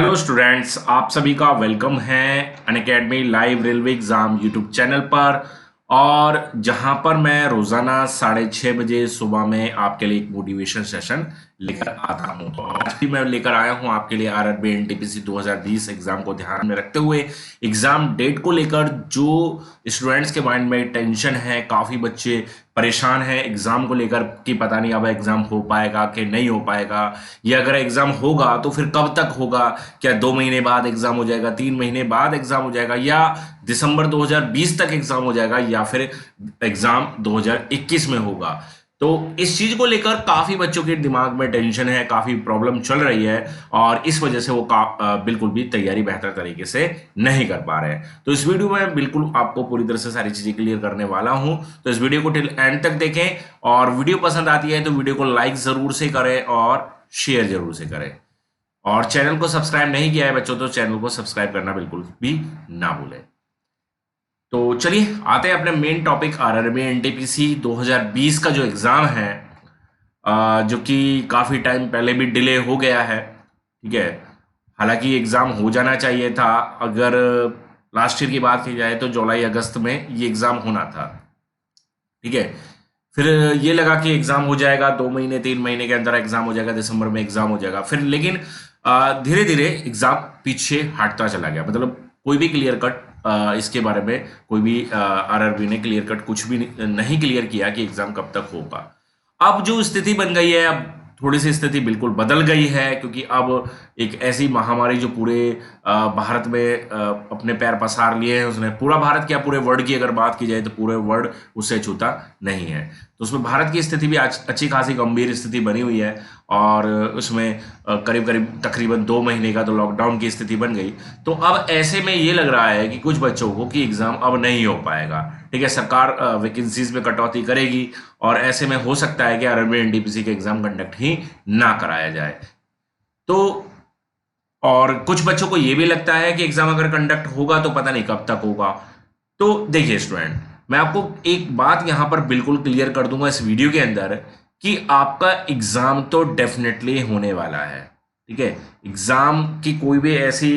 Hello students, आप सभी का वेलकम है Unacademy live railway exam YouTube channel पर। और जहां पर मैं रोजाना 6:30 बजे सुबह में आपके लिए एक मोटिवेशन सेशन लेकर आता हूं। तो आज भी मैं लेकर आया हूं आपके लिए आरआरबी एनटीपीसी 2020 एग्जाम को ध्यान में रखते हुए एग्जाम डेट को लेकर जो स्टूडेंट्स के माइंड में टेंशन है, काफी बच्चे परेशान हैं एग्जाम को लेकर कि पता नहीं अब एग्जाम हो पाएगा कि नहीं हो पाएगा, या अगर एग्जाम होगा तो फिर कब तक होगा, क्या 2 महीने बाद एग्जाम हो जाएगा, 3 महीने बाद एग्जाम हो जाएगा, या दिसंबर 2020 तक एग्जाम हो जाएगा, या फिर एग्जाम 2021 में होगा। तो इस चीज को लेकर काफी बच्चों के दिमाग में टेंशन है, काफी प्रॉब्लम चल रही है और इस वजह से वो बिल्कुल भी तैयारी बेहतर तरीके से नहीं कर पा रहे हैं। तो इस वीडियो में बिल्कुल आपको पूरी तरह से सारी चीजें क्लियर करने वाला हूं। तो इस वीडियो को टिल एंड तक देखें और वीडियो पसंद आती है तो वीडियो को लाइक जरूर से करें और शेयर जरूर से करें। और चैनल को सब्सक्राइब नहीं किया है बच्चों तो चैनल को सब्सक्राइब करना बिल्कुल भी ना भूलें। तो चलिए आते हैं अपने मेन टॉपिक आरआरबी एनटीपीसी 2020 का जो एग्जाम है, जो कि काफी टाइम पहले भी डिले हो गया है। ठीक है, हालांकि एग्जाम हो जाना चाहिए था। अगर लास्ट ईयर की बात की जाए तो जुलाई अगस्त में ये एग्जाम होना था। ठीक है, फिर ये लगा कि एग्जाम हो जाएगा 2 महीने 3 महीने के अंदर एग्जाम हो जाएगा, दिसंबर में एग्जाम हो जाएगा। फिर लेकिन धीरे धीरे एग्जाम पीछे हटता चला गया। मतलब कोई भी क्लियर कट इसके बारे में कोई भी आरआरबी ने क्लियर कट कुछ भी नहीं क्लियर किया कि एग्जाम कब तक होगा। अब जो स्थिति बन गई है, अब थोड़ी सी स्थिति बिल्कुल बदल गई है, क्योंकि अब एक ऐसी महामारी जो पूरे भारत में अपने पैर पसार लिए हैं, उसने पूरा भारत क्या पूरे वर्ल्ड की अगर बात की जाए तो पूरे वर्ल्ड उससे छूता नहीं है। तो उसमें भारत की स्थिति भी अच्छी खासी गंभीर स्थिति बनी हुई है और उसमें करीब करीब तकरीबन 2 महीने का तो लॉकडाउन की स्थिति बन गई। तो अब ऐसे में ये लग रहा है कि कुछ बच्चों को कि एग्जाम अब नहीं हो पाएगा। ठीक है, सरकार वैकेंसीज में कटौती करेगी और ऐसे में हो सकता है कि आरआरबी एनटीपीसी के एग्जाम कंडक्ट ही ना कराया जाए। तो और कुछ बच्चों को यह भी लगता है कि एग्जाम अगर कंडक्ट होगा तो पता नहीं कब तक होगा। तो देखिए स्टूडेंट, मैं आपको एक बात यहां पर बिल्कुल क्लियर कर दूंगा इस वीडियो के अंदर कि आपका एग्जाम तो डेफिनेटली होने वाला है। ठीक है, एग्जाम की कोई भी ऐसी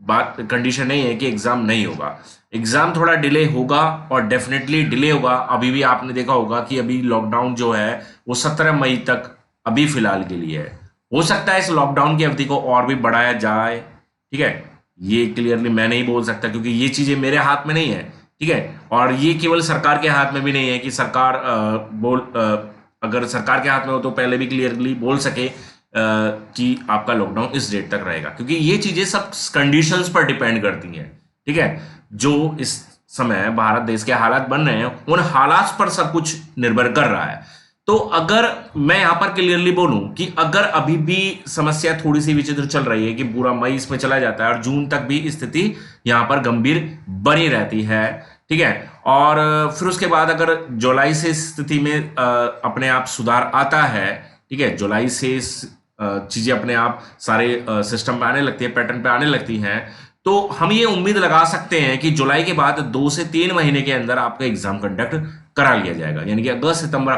बात कंडीशन नहीं है कि एग्जाम नहीं होगा। एग्जाम थोड़ा डिले होगा और डेफिनेटली डिले होगा। अभी भी आपने देखा होगा कि अभी लॉकडाउन जो है वो 17 मई तक अभी फिलहाल के लिए है। हो सकता है इस लॉकडाउन की अवधि को और भी बढ़ाया जाए। ठीक है, ये क्लियरली मैं नहीं बोल सकता क्योंकि ये चीजें मेरे हाथ में नहीं है। ठीक है, और ये केवल सरकार के हाथ में भी नहीं है कि सरकार अगर सरकार के हाथ में हो तो पहले भी क्लियरली बोल सके कि आपका लॉकडाउन इस डेट तक रहेगा, क्योंकि ये चीजें सब कंडीशंस पर डिपेंड करती हैं। ठीक है, जो इस समय भारत देश के हालात बन रहे हैं उन हालात पर सब कुछ निर्भर कर रहा है। तो अगर मैं यहां पर क्लियरली बोलूं कि अगर अभी भी समस्या थोड़ी सी विचित्र चल रही है कि पूरा मई इसमें चला जाता है और जून तक भी स्थिति यहां पर गंभीर बनी रहती है। ठीक है, और फिर उसके बाद अगर जुलाई से स्थिति में अपने आप सुधार आता है, ठीक है, जुलाई से चीजें अपने आप सारे सिस्टम पे आने लगती है, पैटर्न पे आने लगती हैं, तो हम ये उम्मीद लगा सकते हैं कि जुलाई के बाद 2 से 3 महीने के अंदर आपका एग्जाम कंडक्ट करा लिया जाएगा। यानी कि अगस्त सितंबर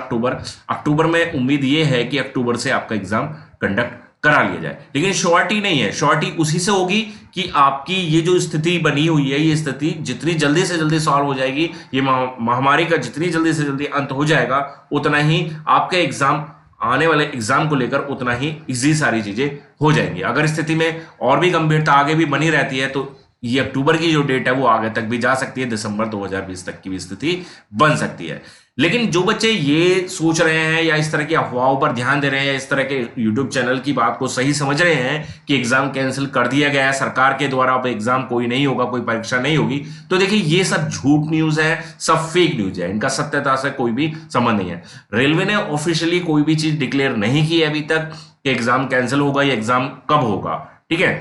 अक्टूबर में उम्मीद ये है कि अक्टूबर से आपका एग्जाम कंडक्ट करा लिया जाए। लेकिन श्योरिटी नहीं है, श्योरिटी उसी से होगी कि आपकी ये जो स्थिति बनी हुई है, ये स्थिति जितनी जल्दी से जल्दी सॉल्व हो जाएगी, ये महामारी का जितनी जल्दी से जल्दी अंत हो जाएगा, उतना ही आपके एग्जाम आने वाले एग्जाम को लेकर उतना ही इजी सारी चीजें हो जाएंगी। अगर स्थिति में और भी गंभीरता आगे भी बनी रहती है तो ये अक्टूबर की जो डेट है वो आगे तक भी जा सकती है, दिसंबर 2020 तक की भी स्थिति बन सकती है। लेकिन जो बच्चे ये सोच रहे हैं या इस तरह की अफवाहों पर ध्यान दे रहे हैं या इस तरह के यूट्यूब चैनल की बात को सही समझ रहे हैं कि एग्जाम कैंसिल कर दिया गया है सरकार के द्वारा, अब एग्जाम कोई नहीं होगा, कोई परीक्षा नहीं होगी, तो देखिए ये सब झूठ न्यूज है, सब फेक न्यूज है, इनका सत्यता से कोई भी संबंध नहीं है। रेलवे ने ऑफिशियली कोई भी चीज डिक्लेयर नहीं की है अभी तक कि एग्जाम कैंसिल होगा या एग्जाम कब होगा। ठीक है,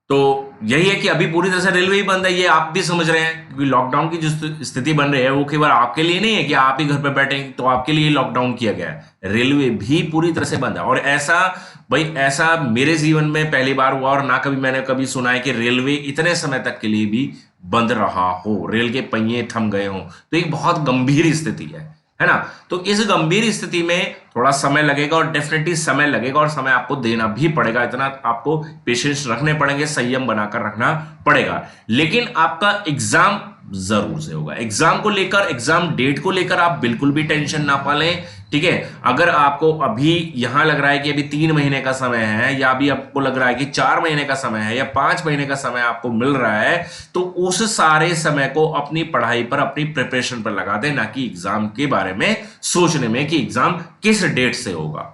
तो यही है कि अभी पूरी तरह से रेलवे ही बंद है, ये आप भी समझ रहे हैं, क्योंकि लॉकडाउन की जो स्थिति बन रही है वो केवल आपके लिए नहीं है कि आप ही घर पे बैठे तो आपके लिए लॉकडाउन किया गया है। रेलवे भी पूरी तरह से बंद है और ऐसा मेरे जीवन में पहली बार हुआ और ना कभी मैंने कभी सुना है कि रेलवे इतने समय तक के लिए भी बंद रहा हो, रेल के पहिए थम गए हों। तो एक बहुत गंभीर स्थिति है। है ना। तो इस गंभीर स्थिति में थोड़ा समय लगेगा और डेफिनेटली समय लगेगा और समय आपको देना भी पड़ेगा, इतना आपको पेशेंस रखने पड़ेंगे, संयम बनाकर रखना पड़ेगा। लेकिन आपका एग्जाम जरूर से होगा। एग्जाम को लेकर, एग्जाम डेट को लेकर आप बिल्कुल भी टेंशन ना पालें, ठीक है। अगर आपको अभी यहां लग रहा है कि अभी 3 महीने का समय है, या अभी आपको लग रहा है कि 4 महीने का समय है, या 5 महीने का समय आपको मिल रहा है, तो उस सारे समय को अपनी पढ़ाई पर, अपनी प्रिपरेशन पर लगा दें, ना कि एग्जाम के बारे में सोचने में कि एग्जाम किस डेट से होगा।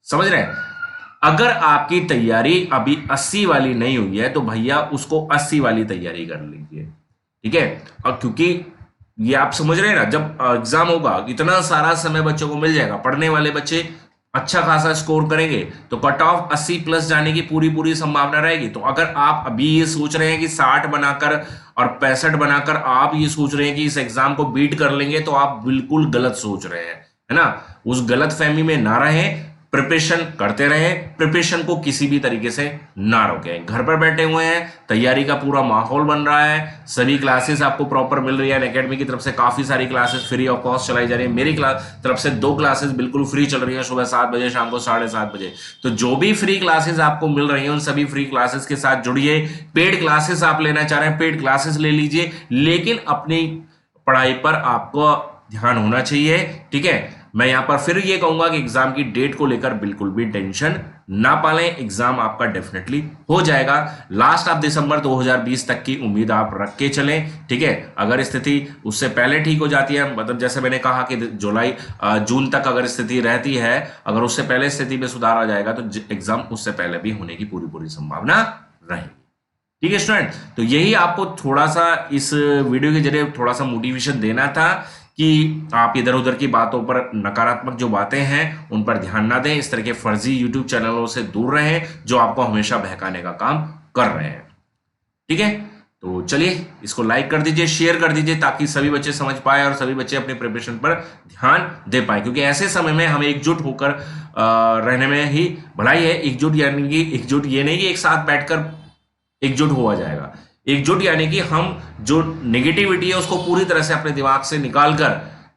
समझ रहे हैं। अगर आपकी तैयारी अभी 80 वाली नहीं हुई है तो भैया उसको 80 वाली तैयारी कर लीजिए, ठीक है। और क्योंकि ये आप समझ रहे हैं ना, जब एग्जाम होगा इतना सारा समय बच्चों को मिल जाएगा, पढ़ने वाले बच्चे अच्छा खासा स्कोर करेंगे तो कट ऑफ 80 प्लस जाने की पूरी पूरी संभावना रहेगी। तो अगर आप अभी ये सोच रहे हैं कि 60 बनाकर और 65 बनाकर आप ये सोच रहे हैं कि इस एग्जाम को बीट कर लेंगे, तो आप बिल्कुल गलत सोच रहे हैं, है ना। उस गलत फहमी में ना रहें, प्रिपरेशन करते रहें, प्रिपरेशन को किसी भी तरीके से ना रोकें। घर पर बैठे हुए हैं, तैयारी का पूरा माहौल बन रहा है, सभी क्लासेस आपको प्रॉपर मिल रही है। एकेडमी की तरफ से काफी सारी क्लासेस फ्री ऑफ कॉस्ट चलाई जा रही है। मेरी तरफ से 2 क्लासेस बिल्कुल फ्री चल रही है, सुबह 7 बजे, शाम को 7:30 बजे। तो जो भी फ्री क्लासेस आपको मिल रही है उन सभी फ्री क्लासेस के साथ जुड़िए। पेड क्लासेस आप लेना चाह रहे हैं, पेड क्लासेस ले लीजिए, लेकिन अपनी पढ़ाई पर आपको ध्यान होना चाहिए, ठीक है। मैं यहां पर फिर ये कहूंगा कि एग्जाम की डेट को लेकर बिल्कुल भी टेंशन ना पालें, एग्जाम आपका डेफिनेटली हो जाएगा। लास्ट ऑफ दिसंबर 2020 तक की उम्मीद आप रख के चलें, ठीक है। अगर स्थिति उससे पहले ठीक हो जाती है, मतलब जैसे मैंने कहा कि जून तक अगर स्थिति रहती है, अगर उससे पहले स्थिति में सुधार आ जाएगा तो एग्जाम उससे पहले भी होने की पूरी पूरी संभावना रहेगी, ठीक है स्टूडेंट। तो यही आपको थोड़ा सा इस वीडियो के जरिए थोड़ा सा मोटिवेशन देना था कि आप इधर उधर की बातों पर, नकारात्मक जो बातें हैं उन पर ध्यान ना दें, इस तरह के फर्जी यूट्यूब चैनलों से दूर रहें जो आपको हमेशा बहकाने का काम कर रहे हैं, ठीक है। तो चलिए इसको लाइक कर दीजिए, शेयर कर दीजिए, ताकि सभी बच्चे समझ पाए और सभी बच्चे अपने प्रिपरेशन पर ध्यान दे पाए, क्योंकि ऐसे समय में हमें एकजुट होकर रहने में ही भलाई है। एकजुट यानी कि एकजुट ये नहीं कि एक साथ बैठकर एकजुट हुआ जाएगा। एकजुट यानी कि हम जो नेगेटिविटी है उसको पूरी तरह से अपने दिमाग से निकालकर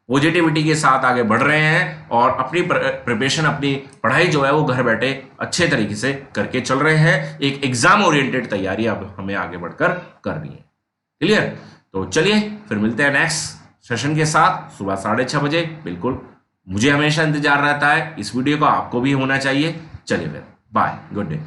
पॉजिटिविटी के साथ आगे बढ़ रहे हैं और अपनी प्रिपरेशन, अपनी पढ़ाई जो है वो घर बैठे अच्छे तरीके से करके चल रहे हैं। एक एग्जाम ओरिएंटेड तैयारी अब हमें आगे बढ़कर करनी है। क्लियर। तो चलिए फिर मिलते हैं नेक्स्ट सेशन के साथ सुबह 6:30 बजे। बिल्कुल मुझे हमेशा इंतजार रहता है, इस वीडियो का आपको भी होना चाहिए। चलिए फिर बाय, गुड डे।